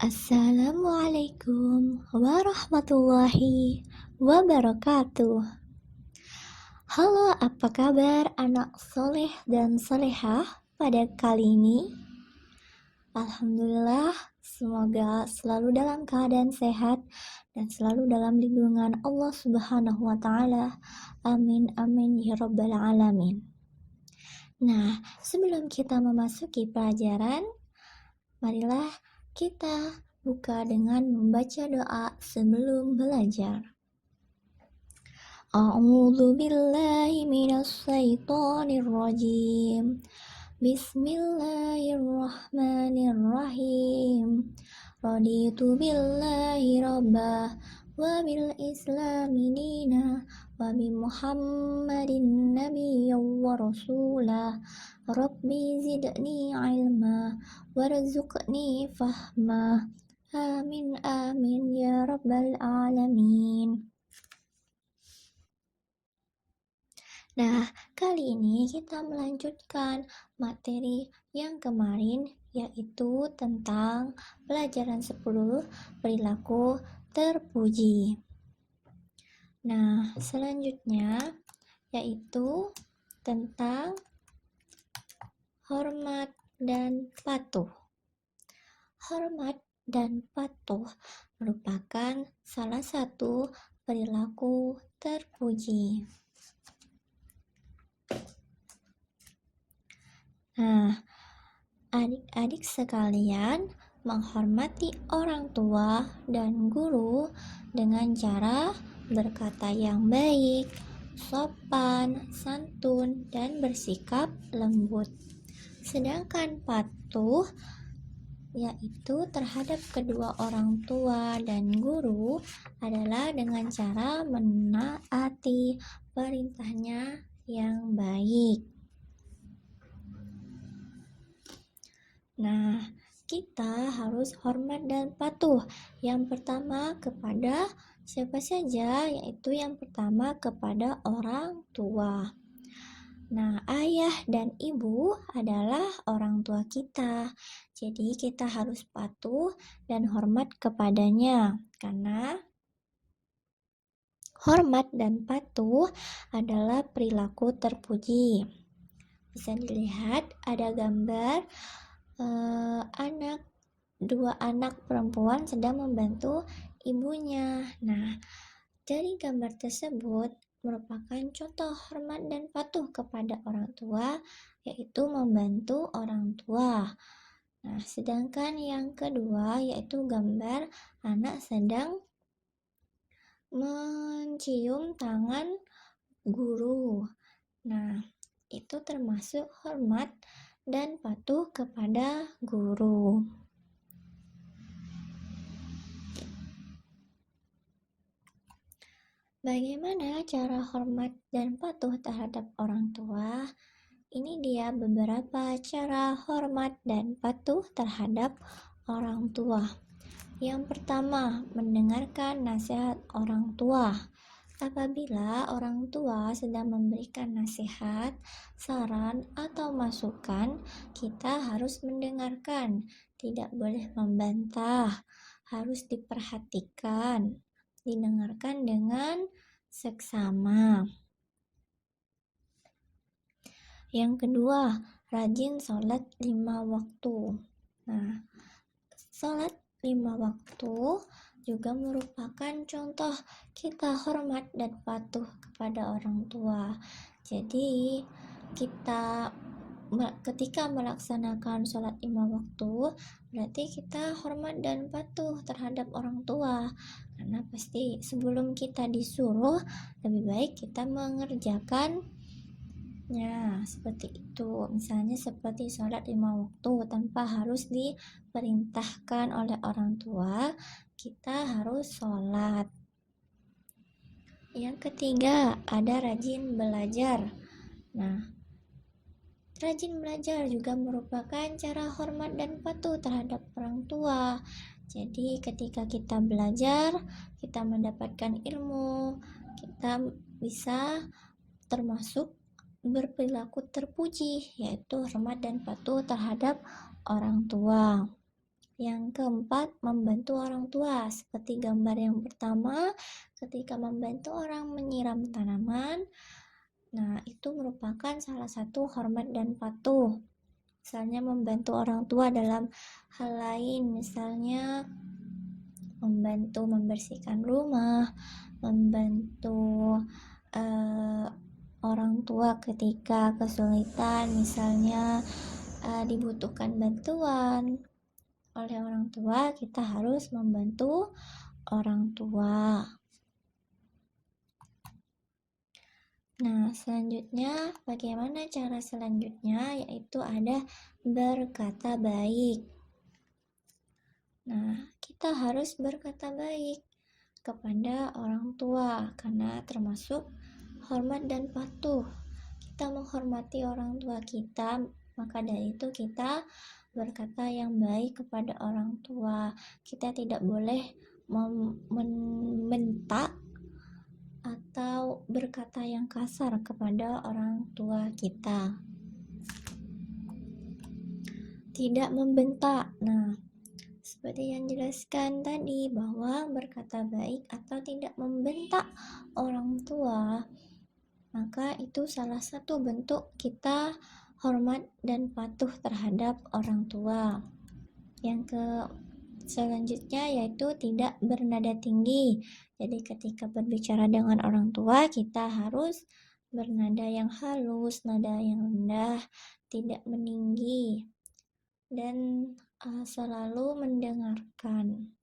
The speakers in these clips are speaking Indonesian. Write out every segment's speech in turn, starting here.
Assalamualaikum warahmatullahi wabarakatuh. Halo, apa kabar anak soleh dan solehah pada kali ini? Alhamdulillah, semoga selalu dalam keadaan sehat dan selalu dalam lindungan Allah Subhanahu wa Ta'ala. Amin, amin, ya Rabbal 'Alamin. Nah, sebelum kita memasuki pelajaran, marilah kita buka dengan membaca doa sebelum belajar. A'udzu billahi minasy syaithanir rajim. Bismillahirrahmanirrahim. Raditu billahi rabbah wa bil islami dina wa bi Muhammadin nabiyyan wa rasulah. Rabbi zidni ilma warzuqni fahma. Amin amin ya rabbal alamin. Nah, kali ini kita melanjutkan materi yang kemarin, yaitu tentang pelajaran 10 perilaku terpuji. Nah, selanjutnya yaitu tentang hormat dan patuh. Hormat dan patuh merupakan salah satu perilaku terpuji. Nah, adik-adik sekalian, menghormati orang tua dan guru dengan cara berkata yang baik, sopan, santun, dan bersikap lembut. Sedangkan patuh yaitu terhadap kedua orang tua dan guru adalah dengan cara menaati perintahnya yang baik. Nah, kita harus hormat dan patuh. Yang pertama kepada siapa saja, yaitu yang pertama kepada orang tua. Nah, ayah dan ibu adalah orang tua kita. Jadi kita harus patuh dan hormat kepadanya, karena hormat dan patuh adalah perilaku terpuji. Bisa dilihat ada gambar dua anak perempuan sedang membantu ibunya. Nah, dari gambar tersebut merupakan contoh hormat dan patuh kepada orang tua, yaitu membantu orang tua. Nah, sedangkan yang kedua yaitu gambar anak sedang mencium tangan guru. Nah, itu termasuk hormat dan patuh kepada guru. Bagaimana cara hormat dan patuh terhadap orang tua? Ini dia beberapa cara hormat dan patuh terhadap orang tua. Yang pertama, mendengarkan nasihat orang tua. Apabila orang tua sedang memberikan nasihat, saran, atau masukan, kita harus mendengarkan, tidak boleh membantah, harus diperhatikan, didengarkan dengan seksama. Yang kedua, rajin sholat 5 waktu. Nah, sholat 5 waktu juga merupakan contoh kita hormat dan patuh kepada orang tua. Jadi ketika melaksanakan sholat 5 waktu, berarti kita hormat dan patuh terhadap orang tua, karena pasti sebelum kita disuruh, lebih baik kita mengerjakan seperti itu. Misalnya seperti sholat 5 waktu tanpa harus diperintahkan oleh orang tua, kita harus sholat. Yang ketiga, ada rajin belajar. Nah, rajin belajar juga merupakan cara hormat dan patuh terhadap orang tua. Jadi ketika kita belajar, kita mendapatkan ilmu, kita bisa termasuk berperilaku terpuji, yaitu hormat dan patuh terhadap orang tua. Yang keempat, membantu orang tua. Seperti gambar yang pertama, ketika membantu orang menyiram tanaman, nah itu merupakan salah satu hormat dan patuh. Misalnya membantu orang tua dalam hal lain, misalnya membantu membersihkan rumah, membantu orang tua ketika kesulitan, misalnya dibutuhkan bantuan oleh orang tua, kita harus membantu orang tua. Nah, selanjutnya bagaimana cara selanjutnya, yaitu ada berkata baik. Nah, kita harus berkata baik kepada orang tua karena termasuk hormat dan patuh. Kita menghormati orang tua kita, maka dari itu kita berkata yang baik kepada orang tua. Kita tidak boleh membentak atau berkata yang kasar kepada orang tua kita. Tidak membentak. Nah, seperti yang dijelaskan tadi bahwa berkata baik atau tidak membentak orang tua, maka itu salah satu bentuk kita hormat dan patuh terhadap orang tua. Yang selanjutnya yaitu tidak bernada tinggi. Jadi ketika berbicara dengan orang tua, kita harus bernada yang halus, nada yang rendah, tidak meninggi, dan selalu mendengarkan.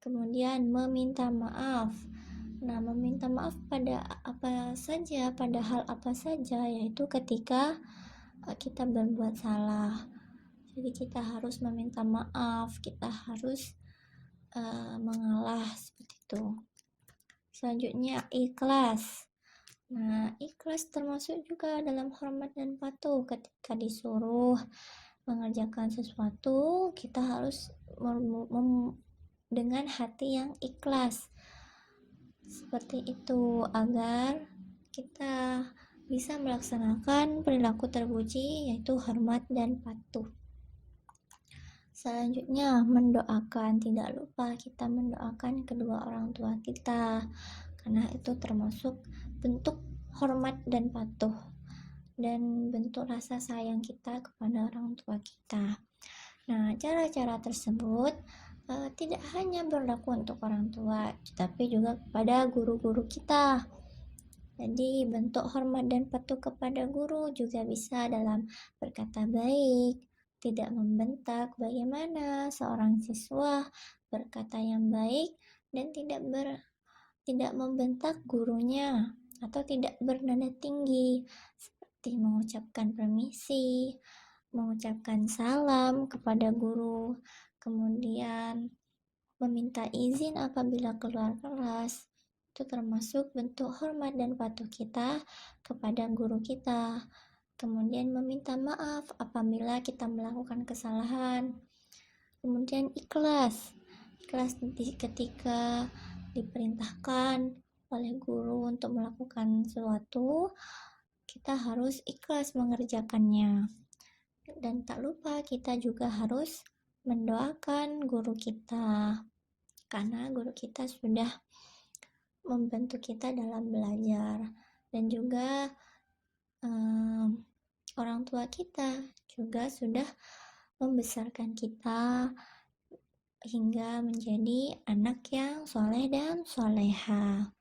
Kemudian meminta maaf. Nah, meminta maaf pada apa saja, pada hal apa saja, yaitu ketika kita berbuat salah. Jadi kita harus meminta maaf, kita harus mengalah, seperti itu. Selanjutnya ikhlas. Nah, ikhlas termasuk juga dalam hormat dan patuh. Ketika disuruh mengerjakan sesuatu, kita harus dengan hati yang ikhlas. Seperti itu, agar kita bisa melaksanakan perilaku terpuji, yaitu hormat dan patuh. Selanjutnya, mendoakan. Tidak lupa kita mendoakan kedua orang tua kita, karena itu termasuk bentuk hormat dan patuh dan bentuk rasa sayang kita kepada orang tua kita. Nah, cara-cara tersebut tidak hanya berlaku untuk orang tua, tetapi juga kepada guru-guru kita. Jadi, bentuk hormat dan patuh kepada guru juga bisa dalam berkata baik, tidak membentak. Bagaimana seorang siswa berkata yang baik dan tidak membentak gurunya atau tidak bernada tinggi, seperti mengucapkan permisi, mengucapkan salam kepada guru, kemudian meminta izin apabila keluar kelas. Itu termasuk bentuk hormat dan patuh kita kepada guru kita. Kemudian meminta maaf apabila kita melakukan kesalahan. Kemudian ikhlas ketika diperintahkan oleh guru untuk melakukan sesuatu, kita harus ikhlas mengerjakannya. Dan tak lupa kita juga harus mendoakan guru kita, karena guru kita sudah membantu kita dalam belajar. Dan juga orang tua kita juga sudah membesarkan kita hingga menjadi anak yang soleh dan soleha.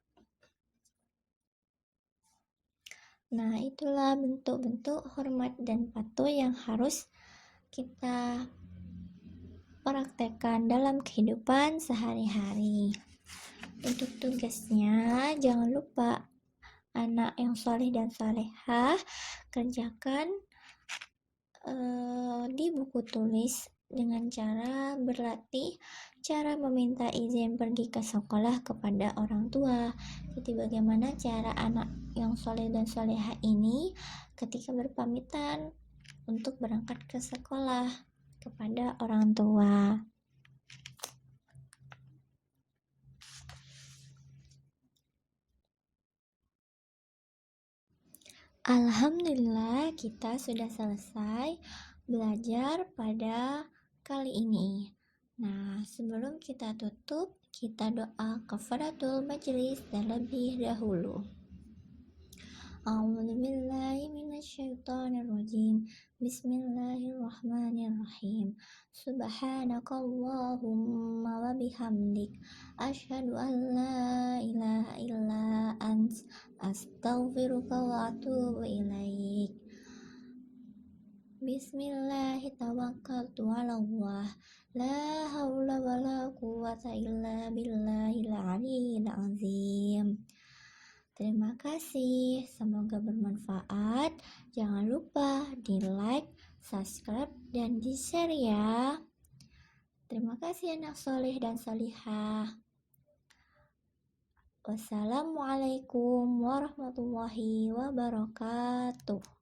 Nah, itulah bentuk-bentuk hormat dan patuh yang harus kita praktekkan dalam kehidupan sehari-hari. Untuk tugasnya, jangan lupa anak yang soleh dan solehah kerjakan di buku tulis dengan cara berlatih cara meminta izin pergi ke sekolah kepada orang tua. Jadi bagaimana cara anak yang soleh dan solehah ini ketika berpamitan untuk berangkat ke sekolah kepada orang tua. Alhamdulillah, kita sudah selesai belajar pada kali ini. Nah, sebelum kita tutup, kita doa kafaratul majelis terlebih dahulu. A'udzubillahi minasyaitonirrajim. Bismillahirrahmanirrahim. Subhanakallahumma wa bihamdik asyhadu an la ilaha illa ant astaghfiruka wa atubu ilaik. Bismillahi tawakkaltu 'alallah. La haula wala quwwata illa billahil aliyyil azim. Terima kasih, semoga bermanfaat. Jangan lupa di like, subscribe, dan di share ya. Terima kasih anak soleh dan solihah. Wassalamualaikum warahmatullahi wabarakatuh.